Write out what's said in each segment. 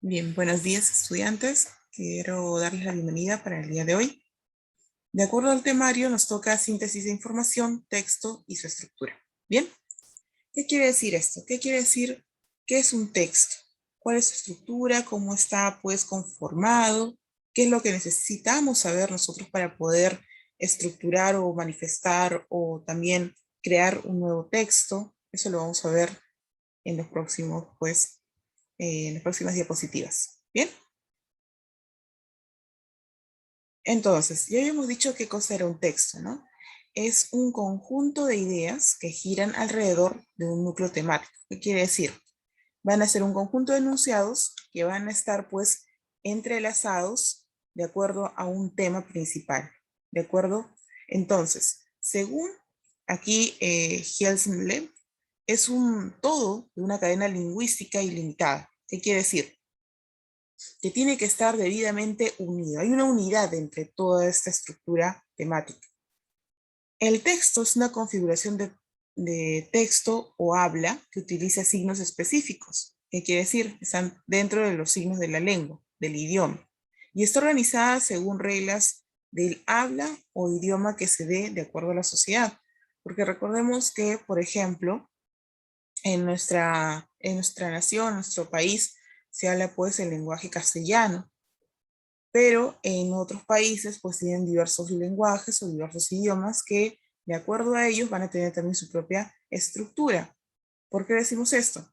Bien, buenos días estudiantes. Quiero darles la bienvenida para el día de hoy. De acuerdo al temario, nos toca síntesis de información, texto y su estructura. Bien, ¿qué quiere decir esto? ¿Qué quiere decir qué es un texto? ¿Cuál es su estructura? ¿Cómo está pues conformado? ¿Qué es lo que necesitamos saber nosotros para poder estructurar o manifestar o también crear un nuevo texto? Eso lo vamos a ver en los próximos, en las próximas diapositivas. Bien. Entonces, ya habíamos dicho qué cosa era un texto, ¿no? Es un conjunto de ideas que giran alrededor de un núcleo temático. ¿Qué quiere decir? Van a ser un conjunto de enunciados que van a estar pues entrelazados de acuerdo a un tema principal. ¿De acuerdo? Entonces, según aquí Helsenleb, es un todo de una cadena lingüística ilimitada. ¿Qué quiere decir? Que tiene que estar debidamente unido. Hay una unidad entre toda esta estructura temática. El texto es una configuración de texto o habla que utiliza signos específicos. ¿Qué quiere decir? Están dentro de los signos de la lengua, del idioma. Y está organizada según reglas del habla o idioma que se dé de acuerdo a la sociedad. Porque recordemos que, por ejemplo, en nuestra nación, en nuestro país, se habla pues el lenguaje castellano, pero en otros países pues tienen diversos lenguajes o diversos idiomas que de acuerdo a ellos van a tener también su propia estructura. ¿Por qué decimos esto?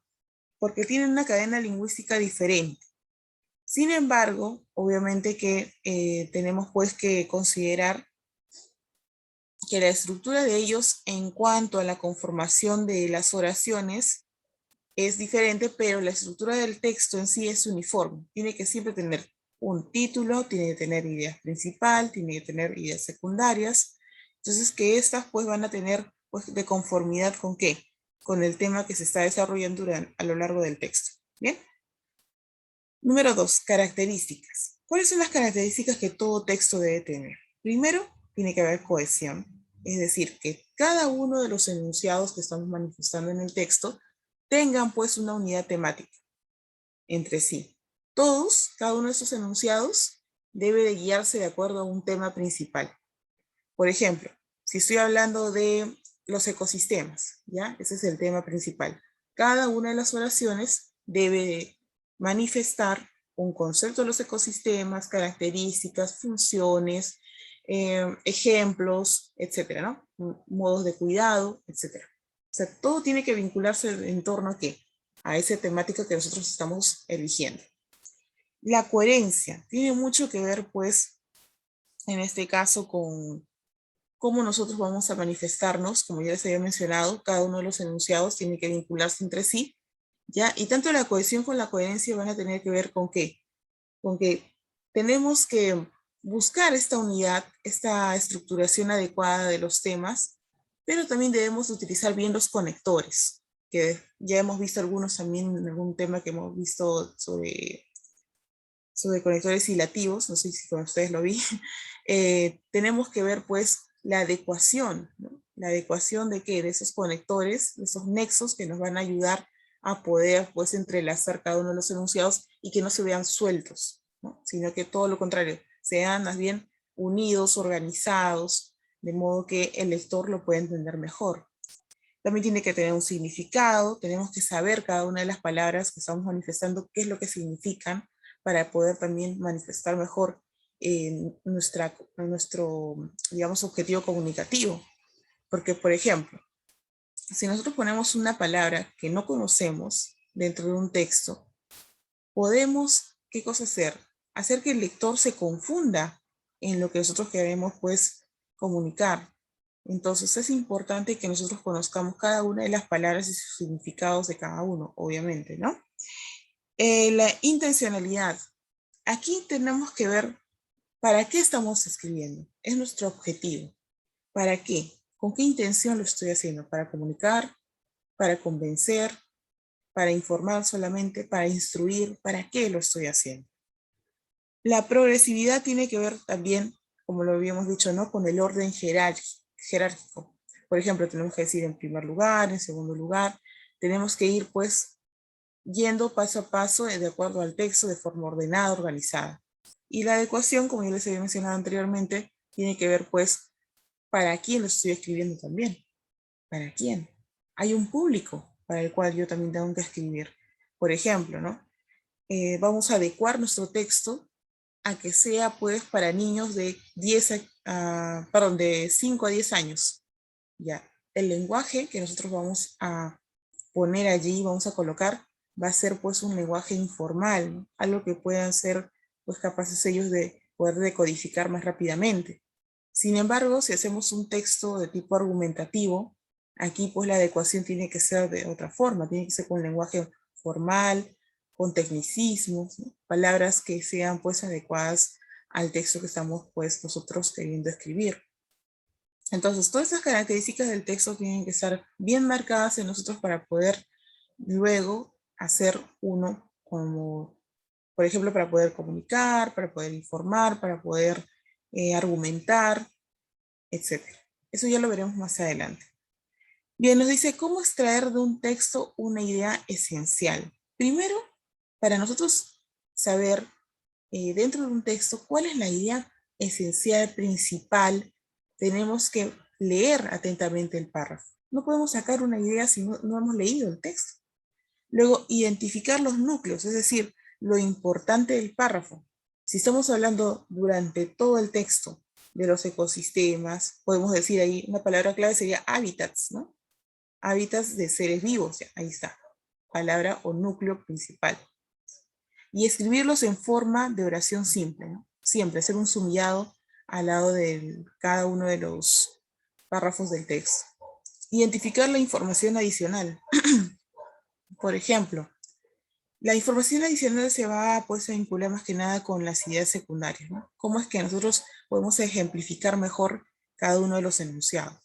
Porque tienen una cadena lingüística diferente. Sin embargo, obviamente que tenemos pues que considerar que la estructura de ellos en cuanto a la conformación de las oraciones es diferente, pero la estructura del texto en sí es uniforme. Tiene que siempre tener un título, tiene que tener ideas principal, tiene que tener ideas secundarias. Entonces, que estas pues van a tener pues de conformidad con qué? Con el tema que se está desarrollando a lo largo del texto. Bien. Número 2, características. ¿Cuáles son las características que todo texto debe tener? Primero, tiene que haber cohesión, es decir, que cada uno de los enunciados que estamos manifestando en el texto tengan pues una unidad temática entre sí. Todos, cada uno de esos enunciados debe de guiarse de acuerdo a un tema principal. Por ejemplo, si estoy hablando de los ecosistemas, ¿ya? Ese es el tema principal. Cada una de las oraciones debe manifestar un concepto de los ecosistemas, características, funciones, ejemplos, etcétera, ¿no? Modos de cuidado, etcétera. O sea, todo tiene que vincularse en torno a qué? A esa temática que nosotros estamos eligiendo. La coherencia tiene mucho que ver, pues, en este caso, con cómo nosotros vamos a manifestarnos. Como ya les había mencionado, cada uno de los enunciados tiene que vincularse entre sí, ¿ya? Y tanto la cohesión con la coherencia van a tener que ver con qué? Con que tenemos que buscar esta unidad, esta estructuración adecuada de los temas, pero también debemos utilizar bien los conectores, que ya hemos visto algunos también en algún tema que hemos visto sobre conectores hilativos, no sé si con ustedes lo vi. Tenemos que ver pues la adecuación, ¿no? La adecuación de qué, de esos conectores, de esos nexos que nos van a ayudar a poder pues entrelazar cada uno de los enunciados y que no se vean sueltos, ¿no? Sino que todo lo contrario, sean más bien unidos, organizados, de modo que el lector lo pueda entender mejor. También tiene que tener un significado, tenemos que saber cada una de las palabras que estamos manifestando, qué es lo que significan, para poder también manifestar mejor nuestro, digamos, objetivo comunicativo. Porque, por ejemplo, si nosotros ponemos una palabra que no conocemos dentro de un texto, podemos, ¿qué cosa hacer? Hacer que el lector se confunda en lo que nosotros queremos, pues, comunicar. Entonces es importante que nosotros conozcamos cada una de las palabras y sus significados de cada uno, obviamente, ¿no? La intencionalidad. Aquí tenemos que ver para qué estamos escribiendo. Es nuestro objetivo. ¿Para qué? ¿Con qué intención lo estoy haciendo? ¿Para comunicar? ¿Para convencer? ¿Para informar solamente? ¿Para instruir? ¿Para qué lo estoy haciendo? La progresividad tiene que ver también, como lo habíamos dicho, ¿no? Con el orden jerárquico. Por ejemplo, tenemos que decir en primer lugar, en segundo lugar. Tenemos que ir, pues, yendo paso a paso de acuerdo al texto de forma ordenada, organizada. Y la adecuación, como ya les había mencionado anteriormente, tiene que ver pues para quién lo estoy escribiendo también. ¿Para quién? Hay un público para el cual yo también tengo que escribir. Por ejemplo, ¿no? Vamos a adecuar nuestro texto a que sea pues para niños de 5 a 10 años. Ya, el lenguaje que nosotros vamos a poner allí, vamos a colocar, va a ser pues un lenguaje informal, ¿no? Algo que puedan ser pues capaces ellos de poder decodificar más rápidamente. Sin embargo, si hacemos un texto de tipo argumentativo, aquí pues la adecuación tiene que ser de otra forma, tiene que ser con lenguaje formal, con tecnicismos, ¿no? Palabras que sean pues adecuadas al texto que estamos pues nosotros queriendo escribir. Entonces, todas esas características del texto tienen que estar bien marcadas en nosotros para poder luego hacer uno como, por ejemplo, para poder comunicar, para poder informar, para poder argumentar, etc. Eso ya lo veremos más adelante. Bien, nos dice cómo extraer de un texto una idea esencial. Primero, para nosotros saber dentro de un texto cuál es la idea esencial, principal, tenemos que leer atentamente el párrafo. No podemos sacar una idea si no hemos leído el texto. Luego, identificar los núcleos, es decir, lo importante del párrafo. Si estamos hablando durante todo el texto de los ecosistemas, podemos decir ahí, una palabra clave sería hábitats, ¿no? Hábitats de seres vivos, ya, ahí está, palabra o núcleo principal. Y escribirlos en forma de oración simple, ¿no? Siempre hacer un sumillado al lado de cada uno de los párrafos del texto. Identificar la información adicional. Por ejemplo, la información adicional se va pues, a vincular más que nada con las ideas secundarias, ¿no? ¿Cómo es que nosotros podemos ejemplificar mejor cada uno de los enunciados?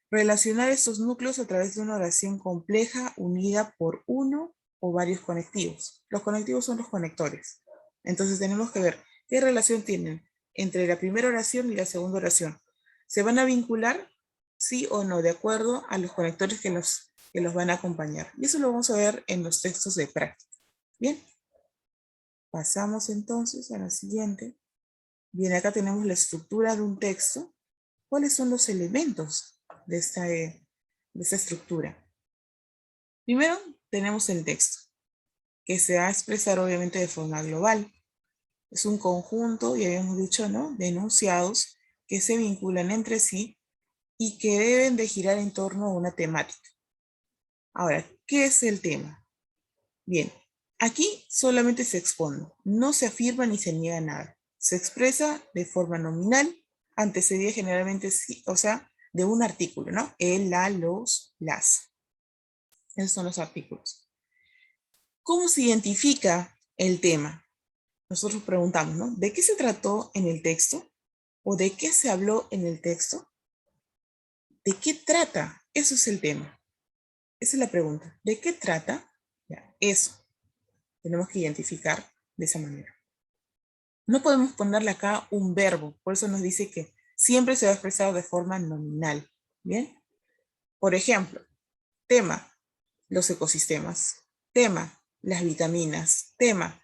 Relacionar estos núcleos a través de una oración compleja unida por uno o varios conectivos. Los conectivos son los conectores. Entonces tenemos que ver qué relación tienen entre la primera oración y la segunda oración. ¿Se van a vincular? Sí o no, de acuerdo a los conectores que los van a acompañar. Y eso lo vamos a ver en los textos de práctica. Bien, pasamos entonces a la siguiente. Bien, acá tenemos la estructura de un texto. ¿Cuáles son los elementos de esta estructura? Primero, tenemos el texto, que se va a expresar obviamente de forma global. Es un conjunto, ya habíamos dicho, ¿no?, de enunciados que se vinculan entre sí y que deben de girar en torno a una temática. Ahora, ¿qué es el tema? Bien, aquí solamente se expone, no se afirma ni se niega nada. Se expresa de forma nominal, antecedida generalmente, o sea, de un artículo, ¿no? El, la, los, las. Esos son los artículos. ¿Cómo se identifica el tema? Nosotros preguntamos, ¿no? ¿De qué se trató en el texto? ¿O de qué se habló en el texto? ¿De qué trata? Eso es el tema. Esa es la pregunta. ¿De qué trata? Ya, eso. Tenemos que identificar de esa manera. No podemos ponerle acá un verbo, por eso nos dice que siempre se va a expresar de forma nominal. ¿Bien? Por ejemplo, tema, los ecosistemas. Tema, las vitaminas. Tema,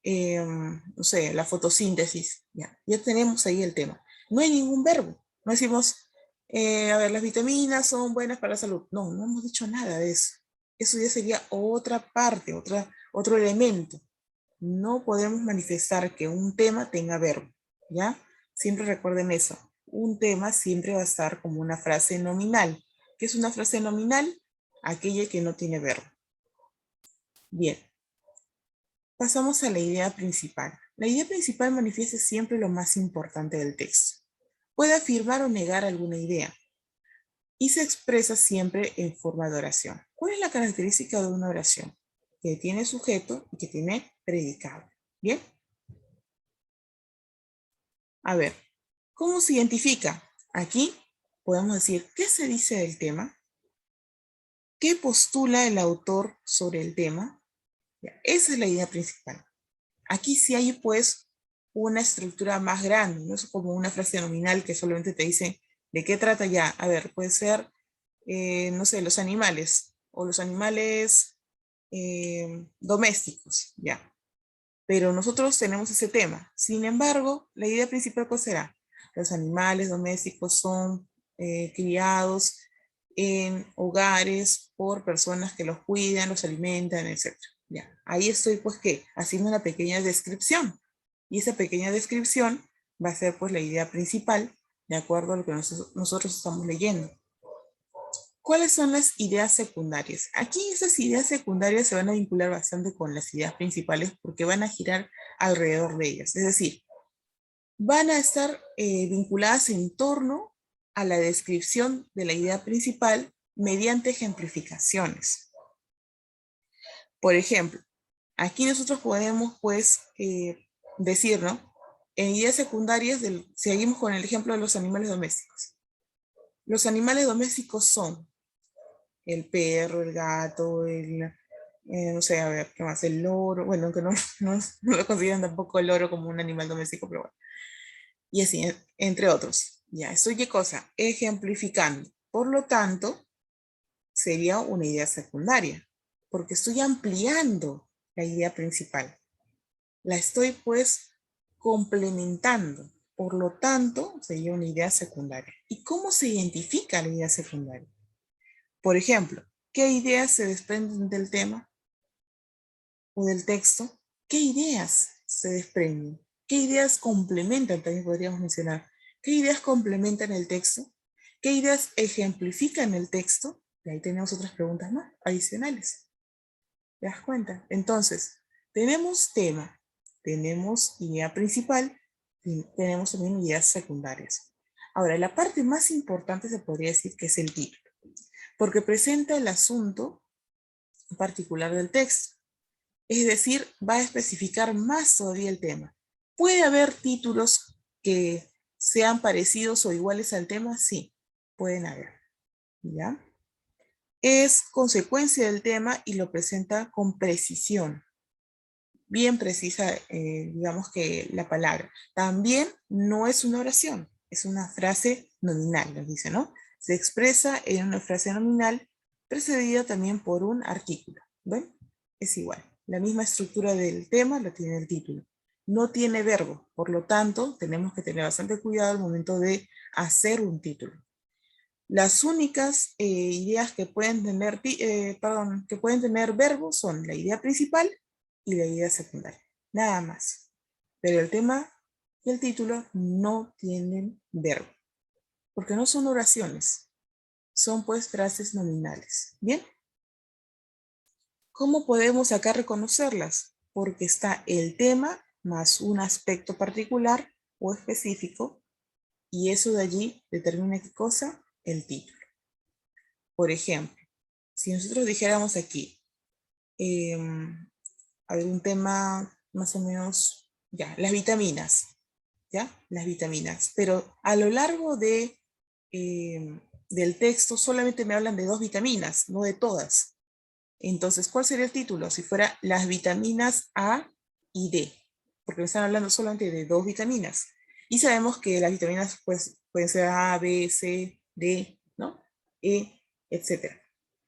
no sé, la fotosíntesis. Ya tenemos ahí el tema. No hay ningún verbo. No decimos, a ver, las vitaminas son buenas para la salud. No, no hemos dicho nada de eso. Eso ya sería otra parte, otro elemento. No podemos manifestar que un tema tenga verbo, ¿ya? Siempre recuerden eso. Un tema siempre va a estar como una frase nominal. ¿Qué es una frase nominal? Aquella que no tiene verbo. Bien. Pasamos a la idea principal. La idea principal manifiesta siempre lo más importante del texto. Puede afirmar o negar alguna idea y se expresa siempre en forma de oración. ¿Cuál es la característica de una oración? Que tiene sujeto y que tiene predicado. ¿Bien? A ver, ¿cómo se identifica? Aquí podemos decir qué se dice del tema, qué postula el autor sobre el tema. Esa es la idea principal. Aquí sí hay pues una estructura más grande, no es como una frase nominal que solamente te dice de qué trata ya. A ver, puede ser, no sé, los animales, o los animales domésticos, ya. Pero nosotros tenemos ese tema. Sin embargo, la idea principal, ¿cuál será? Los animales domésticos son criados en hogares por personas que los cuidan, los alimentan, etc. Ya, ahí estoy pues que haciendo una pequeña descripción. Y esa pequeña descripción va a ser pues la idea principal de acuerdo a lo que nosotros estamos leyendo. ¿Cuáles son las ideas secundarias? Aquí esas ideas secundarias se van a vincular bastante con las ideas principales porque van a girar alrededor de ellas. Es decir, van a estar vinculadas en torno a la descripción de la idea principal mediante ejemplificaciones. Por ejemplo, aquí nosotros podemos pues decir, ¿no? En ideas secundarias, seguimos con el ejemplo de los animales domésticos. Los animales domésticos son el perro, el gato, no sé, a ver, ¿qué más? El loro, bueno, aunque no lo consideran tampoco el loro como un animal doméstico, pero bueno. Y así, entre otros. Ya, estoy qué cosa, ejemplificando. Por lo tanto, sería una idea secundaria, porque estoy ampliando la idea principal. La estoy pues complementando. Por lo tanto, sería una idea secundaria. ¿Y cómo se identifica la idea secundaria? Por ejemplo, ¿qué ideas se desprenden del tema o del texto? ¿Qué ideas se desprenden? ¿Qué ideas complementan? También podríamos mencionar. ¿Qué ideas complementan el texto? ¿Qué ideas ejemplifican el texto? Y ahí tenemos otras preguntas más adicionales. ¿Te das cuenta? Entonces, tenemos tema, tenemos idea principal y tenemos también ideas secundarias. Ahora, la parte más importante se podría decir que es el título, porque presenta el asunto particular del texto. Es decir, va a especificar más todavía el tema. ¿Puede haber títulos que sean parecidos o iguales al tema? Sí, pueden haber. ¿Ya? Es consecuencia del tema y lo presenta con precisión. Bien precisa, digamos que la palabra. También no es una oración, es una frase nominal, nos dice, ¿no? Se expresa en una frase nominal precedida también por un artículo. ¿Ven? Es igual. La misma estructura del tema lo tiene el título. No tiene verbo, por lo tanto, tenemos que tener bastante cuidado al momento de hacer un título. Las únicas ideas que pueden tener, que pueden tener verbo son la idea principal y la idea secundaria. Nada más. Pero el tema y el título no tienen verbo, porque no son oraciones, son pues frases nominales. ¿Bien? ¿Cómo podemos acá reconocerlas? Porque está el tema más un aspecto particular o específico, y eso de allí determina qué cosa, el título. Por ejemplo, si nosotros dijéramos aquí, algún tema más o menos, ya, las vitaminas, ¿ya? Las vitaminas. Pero a lo largo del texto solamente me hablan de 2 vitaminas, no de todas. Entonces, ¿cuál sería el título? Si fuera las vitaminas A y D, porque me están hablando solamente de 2 vitaminas. Y sabemos que las vitaminas pues, pueden ser A, B, C, D, ¿no? E, etc.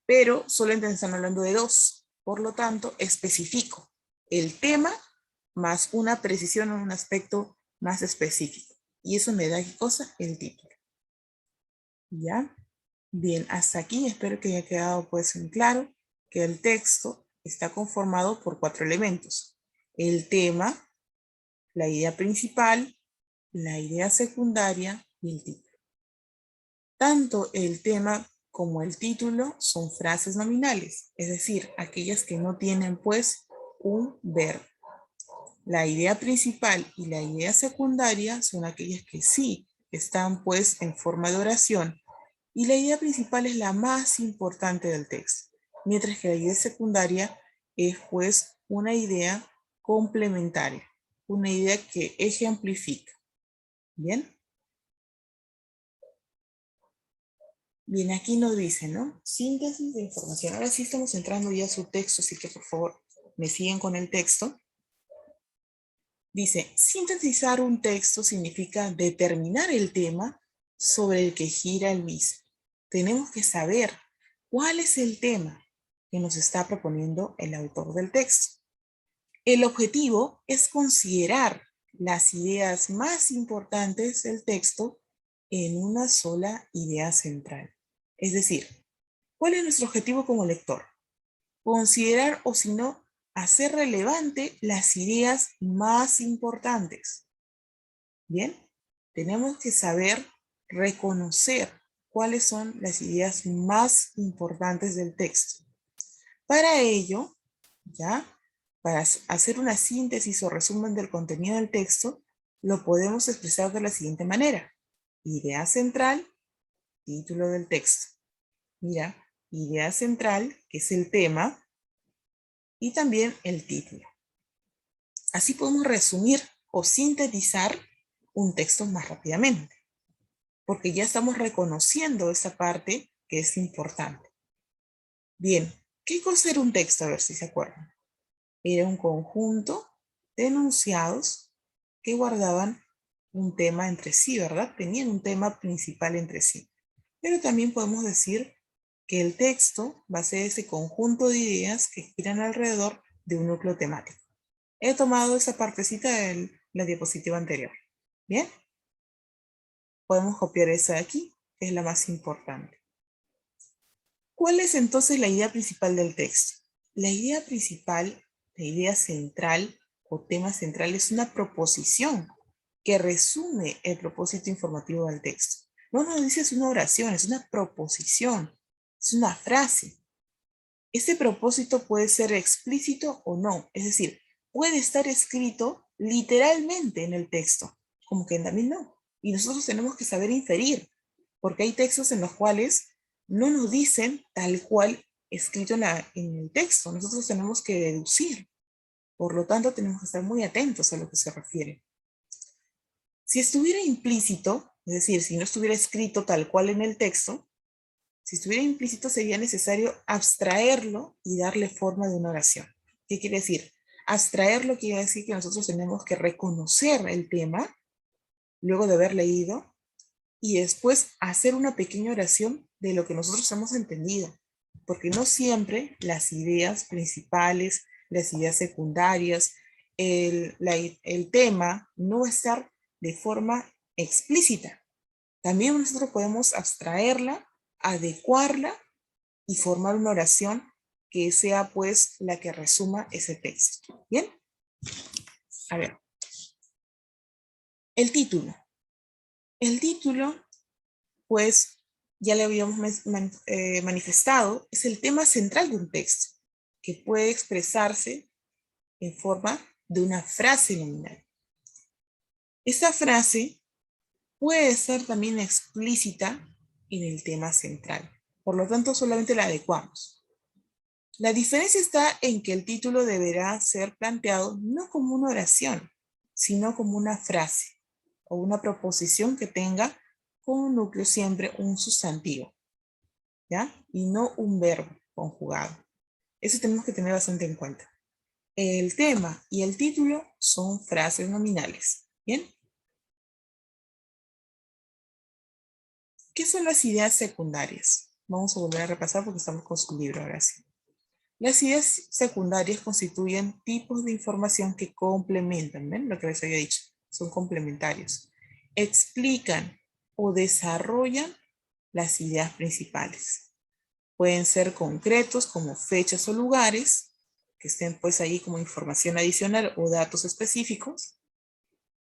Pero solamente me están hablando de 2. Por lo tanto, especifico el tema más una precisión en un aspecto más específico. Y eso me da, ¿qué cosa? El título. ¿Ya? Bien, hasta aquí espero que haya quedado pues en claro que el texto está conformado por 4 elementos. El tema, la idea principal, la idea secundaria y el título. Tanto el tema como el título son frases nominales, es decir, aquellas que no tienen pues un verbo. La idea principal y la idea secundaria son aquellas que sí están pues en forma de oración, y la idea principal es la más importante del texto, mientras que la idea secundaria es pues una idea complementaria, una idea que ejemplifica. ¿Bien? Bien, aquí nos dice, ¿no? Síntesis de información. Ahora sí estamos entrando ya a su texto, así que por favor me siguen con el texto. Dice, sintetizar un texto significa determinar el tema sobre el que gira el mismo. Tenemos que saber cuál es el tema que nos está proponiendo el autor del texto. El objetivo es considerar las ideas más importantes del texto en una sola idea central. Es decir, ¿cuál es nuestro objetivo como lector? Considerar o si no, hacer relevante las ideas más importantes. Bien, tenemos que saber reconocer cuáles son las ideas más importantes del texto. Para ello, ¿ya? Para hacer una síntesis o resumen del contenido del texto, lo podemos expresar de la siguiente manera. Idea central, título del texto. Mira, idea central, que es el tema, y también el título. Así podemos resumir o sintetizar un texto más rápidamente, porque ya estamos reconociendo esa parte que es importante. Bien, ¿qué cosa era un texto? A ver si se acuerdan. Era un conjunto de enunciados que guardaban un tema entre sí, ¿verdad? Tenían un tema principal entre sí. Pero también podemos decir que el texto va a ser ese conjunto de ideas que giran alrededor de un núcleo temático. He tomado esa partecita de la diapositiva anterior. ¿Bien? Podemos copiar esa de aquí, que es la más importante. ¿Cuál es entonces la idea principal del texto? La idea principal, la idea central o tema central es una proposición que resume el propósito informativo del texto. No nos dice es una oración, es una proposición, es una frase. Ese propósito puede ser explícito o no, es decir, puede estar escrito literalmente en el texto, como que también no. Y nosotros tenemos que saber inferir, porque hay textos en los cuales no nos dicen tal cual escrito en el texto. Nosotros tenemos que deducir. Por lo tanto, tenemos que estar muy atentos a lo que se refiere. Si estuviera implícito, es decir, si no estuviera escrito tal cual en el texto, si estuviera implícito sería necesario abstraerlo y darle forma de una oración. ¿Qué quiere decir? Abstraerlo quiere decir que nosotros tenemos que reconocer el tema luego de haber leído y después hacer una pequeña oración de lo que nosotros hemos entendido. Porque no siempre las ideas principales, las ideas secundarias, el tema no va a estar de forma explícita. También nosotros podemos abstraerla, adecuarla y formar una oración que sea pues la que resuma ese texto. ¿Bien? A ver. El título. El título, pues ya le habíamos manifestado, es el tema central de un texto, que puede expresarse en forma de una frase nominal. Esta frase puede ser también explícita en el tema central. Por lo tanto, solamente la adecuamos. La diferencia está en que el título deberá ser planteado no como una oración, sino como una frase o una proposición que tenga como núcleo siempre un sustantivo, ¿ya? Y no un verbo conjugado. Eso tenemos que tener bastante en cuenta. El tema y el título son frases nominales, ¿bien? ¿Qué son las ideas secundarias? Vamos a volver a repasar porque estamos con su libro ahora sí. Las ideas secundarias constituyen tipos de información que complementan, ¿ven? Lo que les había dicho, son complementarios. Explican o desarrollan las ideas principales. Pueden ser concretos como fechas o lugares, que estén pues ahí como información adicional o datos específicos.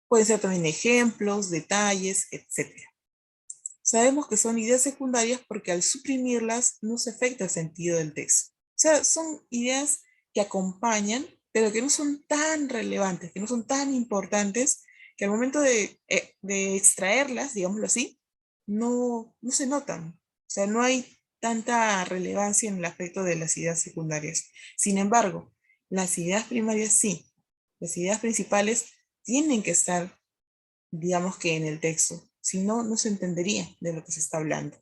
Pueden ser también ejemplos, detalles, etc. Sabemos que son ideas secundarias porque al suprimirlas no se afecta el sentido del texto. O sea, son ideas que acompañan, pero que no son tan relevantes, que no son tan importantes, que al momento de extraerlas, digámoslo así, no se notan. O sea, no hay tanta relevancia en el aspecto de las ideas secundarias. Sin embargo, las ideas primarias sí. Las ideas principales tienen que estar, digamos que en el texto. Si no, no se entendería de lo que se está hablando.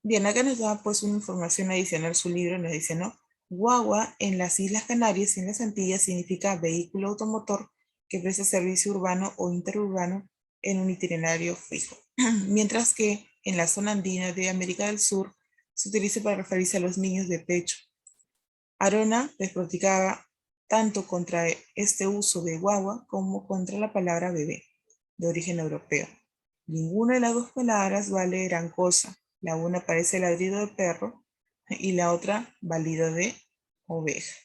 Bien, acá nos da pues una información adicional su libro, nos dice, ¿no? Guagua en las Islas Canarias y en las Antillas significa vehículo automotor que presta servicio urbano o interurbano en un itinerario fijo. Mientras que en la zona andina de América del Sur, se utiliza para referirse a los niños de pecho. Arona desproticaba tanto contra este uso de guagua como contra la palabra bebé, de origen europeo. Ninguna de las dos palabras vale gran cosa. La una parece ladrido de perro y la otra balido de oveja.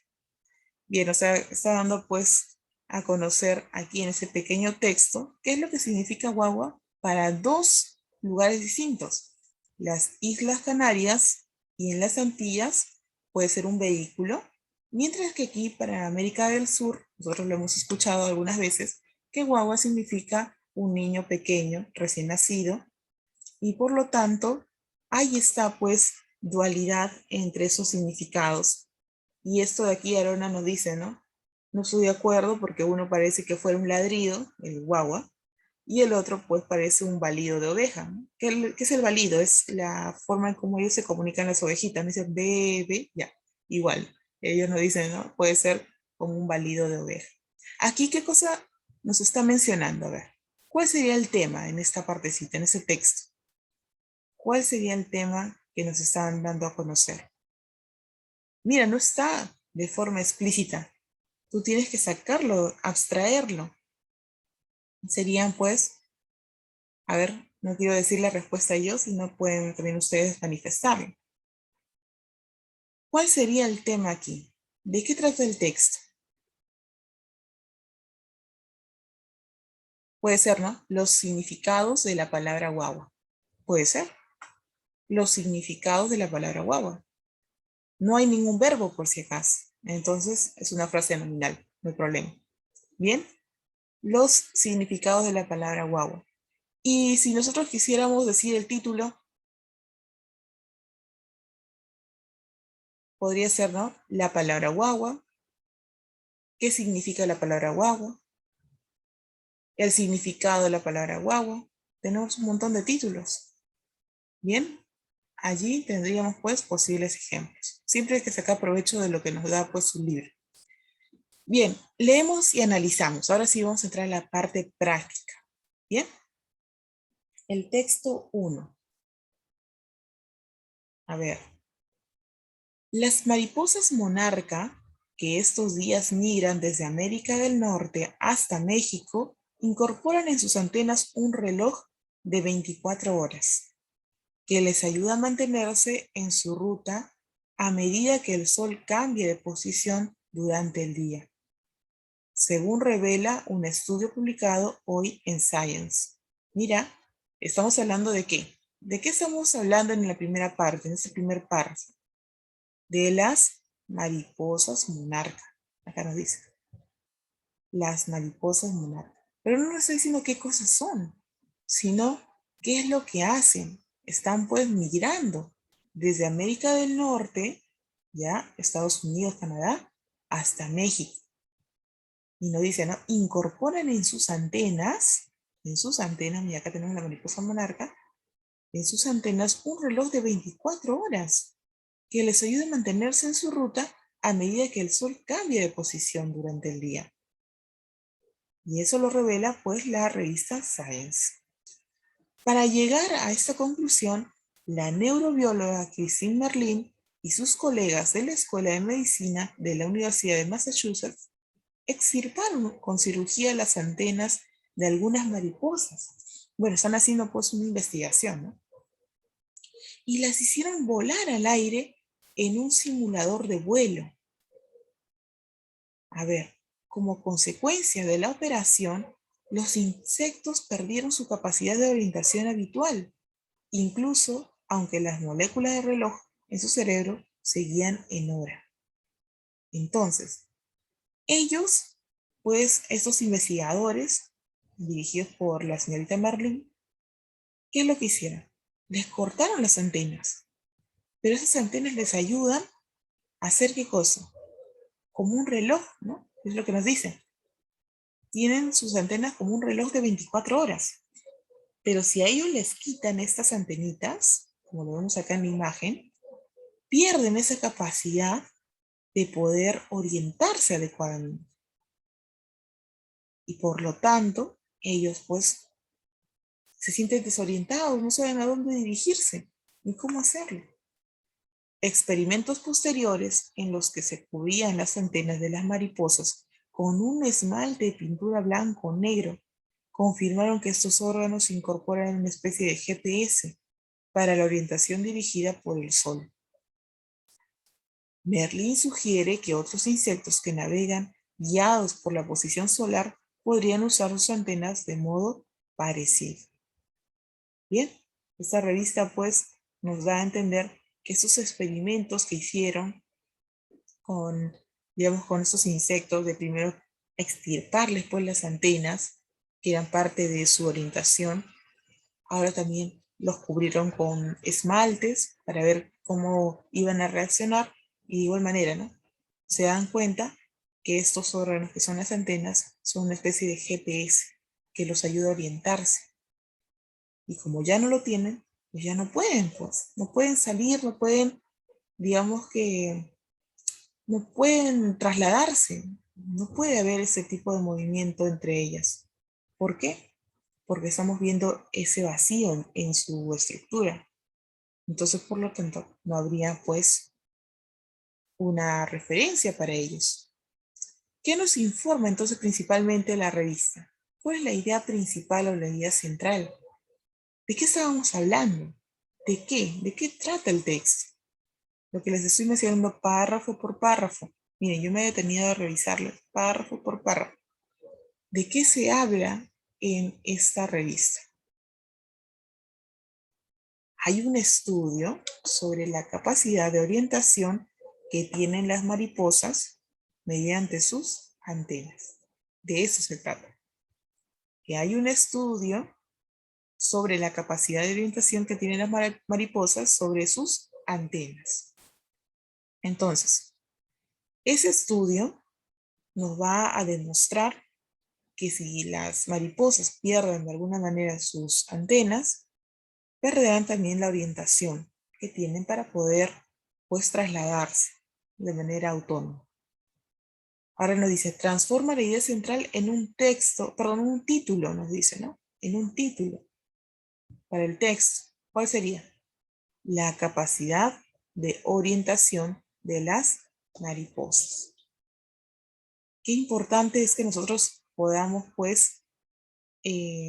Bien, o sea, está dando pues a conocer aquí en ese pequeño texto qué es lo que significa guagua para dos lugares distintos. Las Islas Canarias y en las Antillas puede ser un vehículo, mientras que aquí para América del Sur, nosotros lo hemos escuchado algunas veces, que guagua significa un niño pequeño, recién nacido, y por lo tanto, ahí está pues dualidad entre esos significados. Y esto de aquí Arona nos dice, ¿no? No estoy de acuerdo porque uno parece que fuera un ladrido, el guagua, y el otro pues parece un balido de oveja, ¿no? ¿Qué es el balido? Es la forma en cómo ellos se comunican las ovejitas, no dicen bebe, ya, igual. Ellos nos dicen, ¿no? Puede ser como un balido de oveja. Aquí, ¿qué cosa nos está mencionando? A ver, ¿cuál sería el tema en esta partecita, en ese texto? ¿Cuál sería el tema que nos están dando a conocer? Mira, no está de forma explícita. Tú tienes que sacarlo, abstraerlo. Serían pues, a ver, no quiero decir la respuesta yo, sino pueden también ustedes manifestarlo. ¿Cuál sería el tema aquí? ¿De qué trata el texto? Puede ser, ¿no? Los significados de la palabra guagua. Puede ser. Los significados de la palabra guagua. No hay ningún verbo por si acaso. Entonces es una frase nominal, no hay problema. Bien, los significados de la palabra guagua. Y si nosotros quisiéramos decir el título, podría ser, ¿no? La palabra guagua. ¿Qué significa la palabra guagua? El significado de la palabra guagua. Tenemos un montón de títulos. Bien, allí tendríamos pues posibles ejemplos. Siempre hay que sacar provecho de lo que nos da pues su libro. Bien, leemos y analizamos. Ahora sí vamos a entrar a la parte práctica. Bien, el texto 1. A ver, las mariposas monarca, que estos días migran desde América del Norte hasta México, incorporan en sus antenas un reloj de 24 horas, que les ayuda a mantenerse en su ruta a medida que el sol cambie de posición durante el día, según revela un estudio publicado hoy en Science. Mira, estamos hablando de qué. ¿De qué estamos hablando en la primera parte, en ese primer párrafo? De las mariposas monarca. Acá nos dice, las mariposas monarca. Pero no nos está diciendo qué cosas son, sino qué es lo que hacen. Están pues migrando desde América del Norte, ya, Estados Unidos, Canadá, hasta México. Y nos dice, ¿no? Incorporan en sus antenas, mira, acá tenemos la mariposa monarca, en sus antenas un reloj de 24 horas que les ayude a mantenerse en su ruta a medida que el sol cambia de posición durante el día. Y eso lo revela pues la revista Science. Para llegar a esta conclusión, la neurobióloga Christine Merlin y sus colegas de la Escuela de Medicina de la Universidad de Massachusetts extirparon con cirugía las antenas de algunas mariposas. Bueno, están haciendo pues una investigación, ¿no? Y las hicieron volar al aire en un simulador de vuelo. A ver, como consecuencia de la operación, los insectos perdieron su capacidad de orientación habitual, incluso aunque las moléculas de reloj en su cerebro seguían en hora. Entonces, ellos, pues estos investigadores, dirigidos por la señorita Merlin, ¿qué es lo que hicieron? Les cortaron las antenas, pero esas antenas les ayudan a hacer ¿qué cosa? Como un reloj, ¿no? Es lo que nos dicen. Tienen sus antenas como un reloj de 24 horas. Pero si a ellos les quitan estas antenitas, como lo vemos acá en la imagen, pierden esa capacidad de poder orientarse adecuadamente. Y por lo tanto, ellos pues se sienten desorientados, no saben a dónde dirigirse ni cómo hacerlo. Experimentos posteriores en los que se cubrían las antenas de las mariposas con un esmalte de pintura blanco o negro confirmaron que estos órganos se incorporan en una especie de GPS para la orientación dirigida por el sol. Merlin sugiere que otros insectos que navegan guiados por la posición solar podrían usar sus antenas de modo parecido. Bien, esta revista pues nos da a entender que estos experimentos que hicieron con, digamos, con estos insectos, de primero extirparles pues las antenas, que eran parte de su orientación, ahora también los cubrieron con esmaltes para ver cómo iban a reaccionar y de igual manera, ¿no? Se dan cuenta que estos órganos que son las antenas son una especie de GPS que los ayuda a orientarse. Y como ya no lo tienen, pues ya no pueden salir, no pueden, digamos que, no pueden trasladarse, no puede haber ese tipo de movimiento entre ellas. ¿Por qué? Porque estamos viendo ese vacío en su estructura. Entonces, por lo tanto, no habría pues una referencia para ellos. ¿Qué nos informa entonces principalmente la revista? ¿Cuál es la idea principal o la idea central? ¿De qué estábamos hablando? ¿De qué? ¿De qué trata el texto? Lo que les estoy mencionando párrafo por párrafo. Miren, yo me he detenido a revisarlo párrafo por párrafo. ¿De qué se habla en esta revista? Hay un estudio sobre la capacidad de orientación que tienen las mariposas mediante sus antenas. De eso se trata. Que hay un estudio sobre la capacidad de orientación que tienen las mariposas sobre sus antenas. Entonces, ese estudio nos va a demostrar que si las mariposas pierden de alguna manera sus antenas, perderán también la orientación que tienen para poder pues trasladarse de manera autónoma. Ahora nos dice, transforma la idea central en un texto, perdón, un título nos dice, ¿no? En un título para el texto. ¿Cuál sería? La capacidad de orientación de las mariposas. Qué importante es que nosotros podamos pues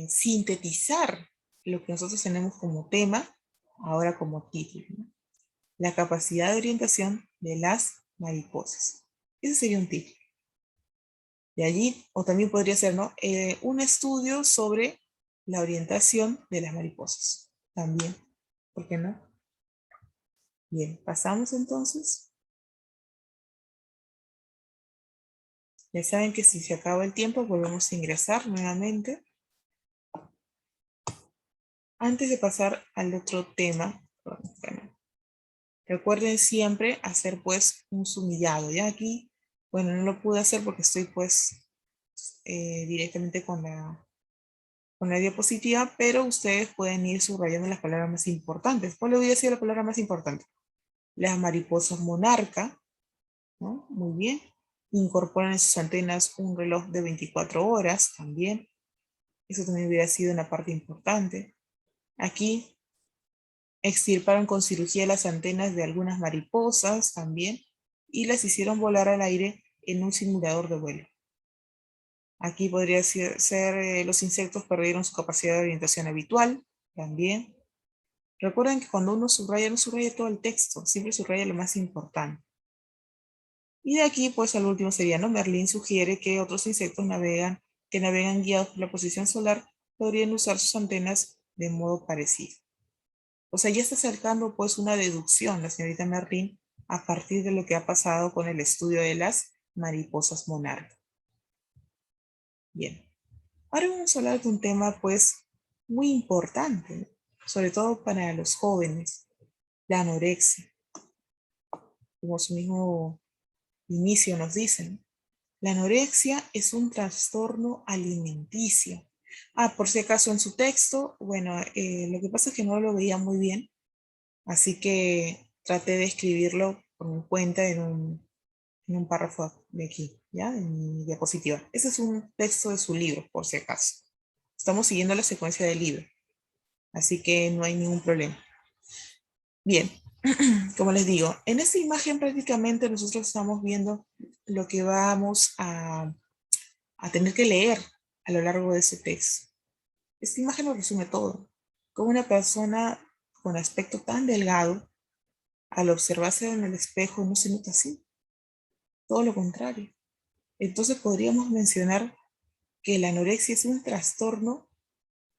sintetizar lo que nosotros tenemos como tema, ahora como título, ¿no? La capacidad de orientación de las mariposas. Ese sería un título. De allí, o también podría ser, ¿no? Un estudio sobre la orientación de las mariposas. También, ¿por qué no? Bien, pasamos entonces. Ya saben que si se acaba el tiempo, volvemos a ingresar nuevamente. Antes de pasar al otro tema, bueno, recuerden siempre hacer pues un sumillado. Ya aquí, bueno, no lo pude hacer porque estoy pues directamente con la diapositiva, pero ustedes pueden ir subrayando las palabras más importantes. ¿Cuál le voy a decir la palabra más importante? Las mariposas monarca, ¿no? Muy bien. Incorporan en sus antenas un reloj de 24 horas también. Eso también hubiera sido una parte importante. Aquí extirparon con cirugía las antenas de algunas mariposas también y las hicieron volar al aire en un simulador de vuelo. Aquí podría ser los insectos perdieron su capacidad de orientación habitual también. Recuerden que cuando uno subraya, no subraya todo el texto, siempre subraya lo más importante. Y de aquí, pues al último sería, ¿no? Merlin sugiere que otros insectos que navegan guiados por la posición solar podrían usar sus antenas de modo parecido. O sea, ya está acercando pues una deducción la señorita Merlin a partir de lo que ha pasado con el estudio de las mariposas monarca. Bien, ahora vamos a hablar de un tema pues muy importante, sobre todo para los jóvenes, la anorexia. Como su mismo inicio nos dicen, la anorexia es un trastorno alimenticio. Ah, por si acaso en su texto, bueno, lo que pasa es que no lo veía muy bien, así que traté de escribirlo por mi cuenta en un párrafo de aquí, ¿ya? En mi diapositiva. Ese es un texto de su libro, por si acaso. Estamos siguiendo la secuencia del libro, así que no hay ningún problema. Bien, como les digo, en esta imagen prácticamente nosotros estamos viendo lo que vamos a tener que leer a lo largo de ese texto. Esta imagen lo resume todo. Como una persona con aspecto tan delgado, al observarse en el espejo no se nota así, todo lo contrario. Entonces podríamos mencionar que la anorexia es un trastorno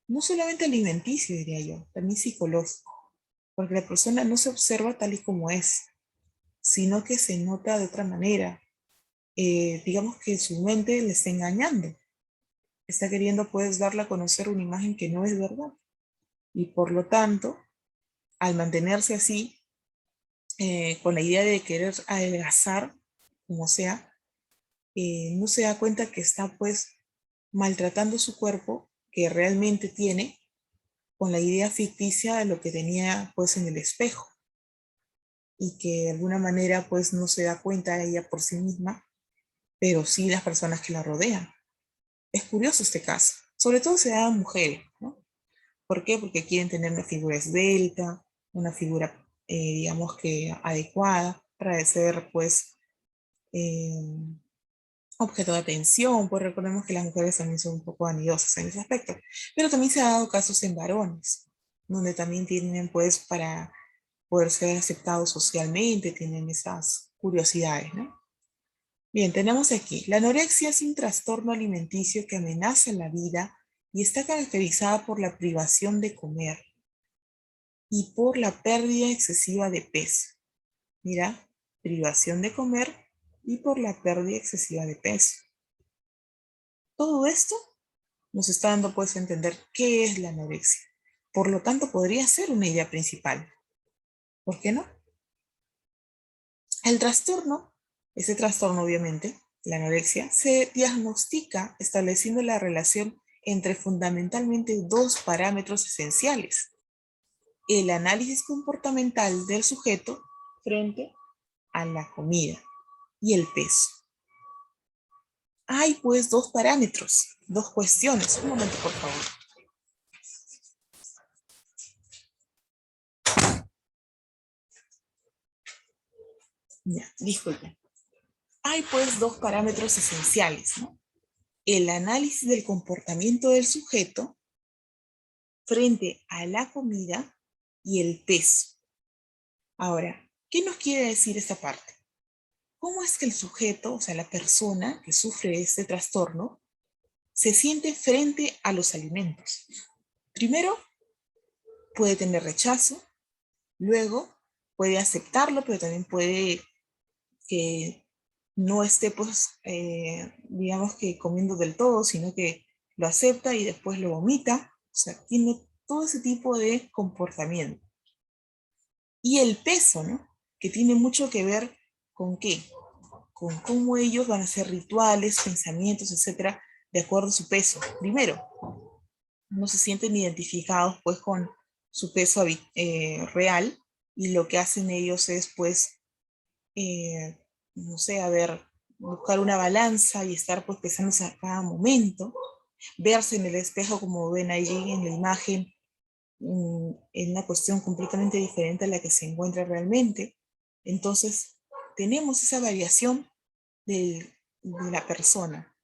no solamente alimenticio, diría yo, también psicológico, porque la persona no se observa tal y como es, sino que se nota de otra manera. Digamos que su mente le está engañando, está queriendo pues darle a conocer una imagen que no es verdad. Y por lo tanto, al mantenerse así, con la idea de querer adelgazar, como sea, no se da cuenta que está pues maltratando su cuerpo que realmente tiene con la idea ficticia de lo que tenía pues en el espejo y que de alguna manera pues no se da cuenta ella por sí misma, pero sí las personas que la rodean. Es curioso este caso, sobre todo se da a mujeres, ¿no? ¿Por qué? Porque quieren tener una figura esbelta, una figura, digamos que adecuada para ser pues eh, objeto de atención, pues recordemos que las mujeres también son un poco vanidosas en ese aspecto, pero también se ha dado casos en varones, donde también tienen pues para poder ser aceptados socialmente, tienen esas curiosidades, ¿no? Bien, tenemos aquí, la anorexia es un trastorno alimenticio que amenaza la vida y está caracterizada por la privación de comer y por la pérdida excesiva de peso. Mira, privación de comer y por la pérdida excesiva de peso. Todo esto nos está dando pues a entender qué es la anorexia. Por lo tanto, podría ser una idea principal. ¿Por qué no? El trastorno, ese trastorno obviamente, la anorexia, se diagnostica estableciendo la relación entre fundamentalmente dos parámetros esenciales. El análisis comportamental del sujeto frente a la comida y el peso. Hay pues dos parámetros, dos cuestiones. Un momento, por favor. Ya, disculpen. Hay pues dos parámetros esenciales, ¿no? El análisis del comportamiento del sujeto frente a la comida y el peso. Ahora, ¿qué nos quiere decir esta parte? ¿Cómo es que el sujeto, o sea, la persona que sufre este trastorno, se siente frente a los alimentos? Primero, puede tener rechazo, luego puede aceptarlo, pero también puede que no esté, pues, digamos que comiendo del todo, sino que lo acepta y después lo vomita. O sea, tiene todo ese tipo de comportamiento. Y el peso, ¿no? Que tiene mucho que ver con qué, con cómo ellos van a hacer rituales, pensamientos, etcétera, de acuerdo a su peso. Primero, no se sienten identificados pues con su peso real y lo que hacen ellos es pues, eh, no sé, a ver, buscar una balanza y estar pues pesándose a cada momento, verse en el espejo como ven allí en la imagen, en una cuestión completamente diferente a la que se encuentra realmente. Entonces, tenemos esa variación de la persona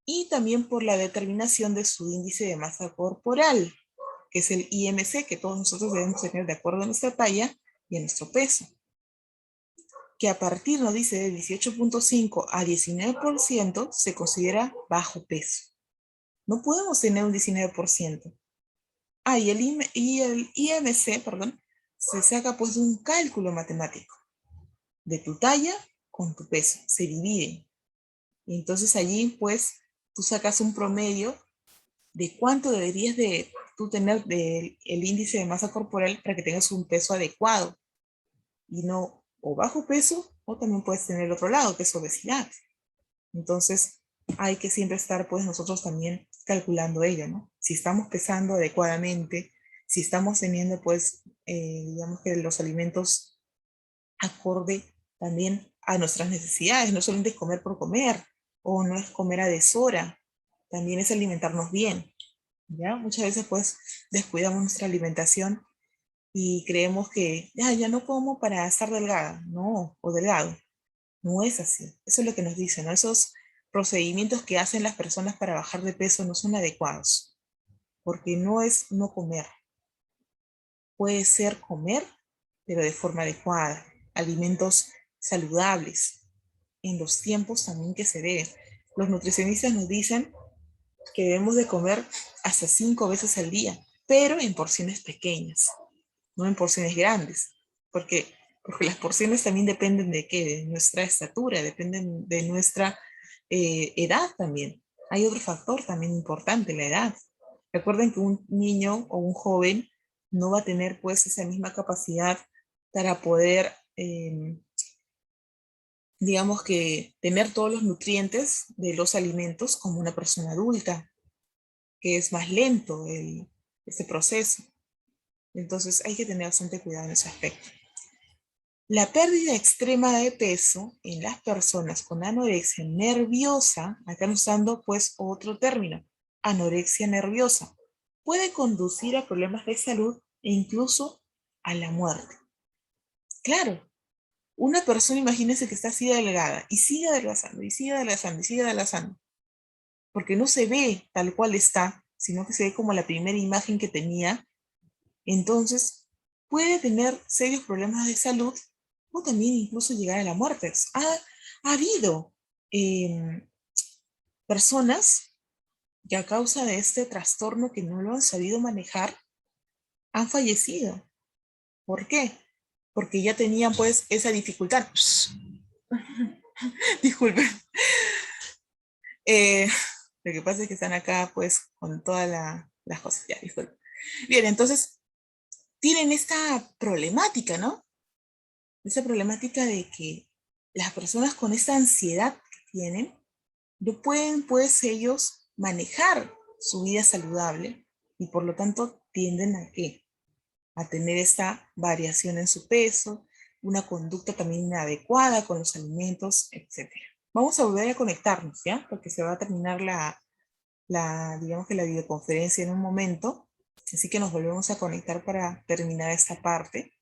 y también por la determinación de su índice de masa corporal, que es el IMC, que todos nosotros debemos tener de acuerdo a nuestra talla y a nuestro peso, que a partir, nos dice, de 18.5 a 19% se considera bajo peso. No podemos tener un 19%. Ah, y el IMC, perdón, se saca pues de un cálculo matemático de tu talla con tu peso, se dividen. Y entonces allí pues tú sacas un promedio de cuánto deberías de tú tener el índice de masa corporal para que tengas un peso adecuado y no o bajo peso o también puedes tener el otro lado que es obesidad. Entonces hay que siempre estar pues nosotros también calculando ello, ¿no? Si estamos pesando adecuadamente, si estamos teniendo pues digamos que los alimentos acorde también a nuestras necesidades, no solamente es comer por comer o no es comer a deshora, también es alimentarnos bien, ¿ya? Muchas veces pues descuidamos nuestra alimentación y creemos que ya no como para estar delgada, no, o delgado. No es así. Eso es lo que nos dicen, ¿no? Esos procedimientos que hacen las personas para bajar de peso no son adecuados, porque no es no comer. Puede ser comer, pero de forma adecuada. Alimentos saludables, en los tiempos también que se deben. Los nutricionistas nos dicen que debemos de comer hasta 5 veces al día, pero en porciones pequeñas, no en porciones grandes, porque, porque las porciones también dependen de qué, de nuestra estatura, dependen de nuestra edad también. Hay otro factor también importante, la edad. Recuerden que un niño o un joven no va a tener pues esa misma capacidad para poder, digamos que, tener todos los nutrientes de los alimentos como una persona adulta, que es más lento este proceso. Entonces hay que tener bastante cuidado en ese aspecto. La pérdida extrema de peso en las personas con anorexia nerviosa, acá usando pues otro término, anorexia nerviosa, puede conducir a problemas de salud e incluso a la muerte. Claro, una persona, imagínense que está así delgada y sigue adelgazando y sigue adelgazando y sigue adelgazando, porque no se ve tal cual está, sino que se ve como la primera imagen que tenía. Entonces, puede tener serios problemas de salud o también incluso llegar a la muerte. Ha habido eh, personas que a causa de este trastorno que no lo han sabido manejar, han fallecido. ¿Por qué? Porque ya tenían pues esa dificultad. Disculpen. Eh, lo que pasa es que están acá pues con todas las cosas. Ya, disculpen. Bien, entonces tienen esta problemática, ¿no? Esa problemática de que las personas con esta ansiedad que tienen no pueden pues ellos manejar su vida saludable y por lo tanto tienden a qué? A tener esta variación en su peso, una conducta también inadecuada con los alimentos, etcétera. Vamos a volver a conectarnos, ¿ya? Porque se va a terminar digamos que la videoconferencia en un momento, así que nos volvemos a conectar para terminar esta parte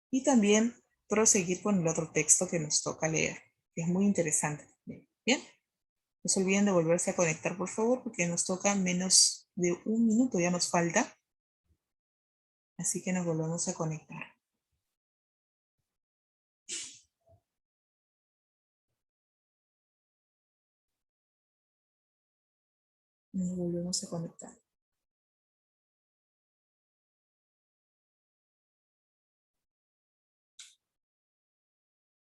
y también proseguir con el otro texto que nos toca leer, que es muy interesante. Bien, no se olviden de volverse a conectar, por favor, porque nos toca menos de un minuto, ya nos falta, así que nos volvemos a conectar. Nos volvemos a conectar.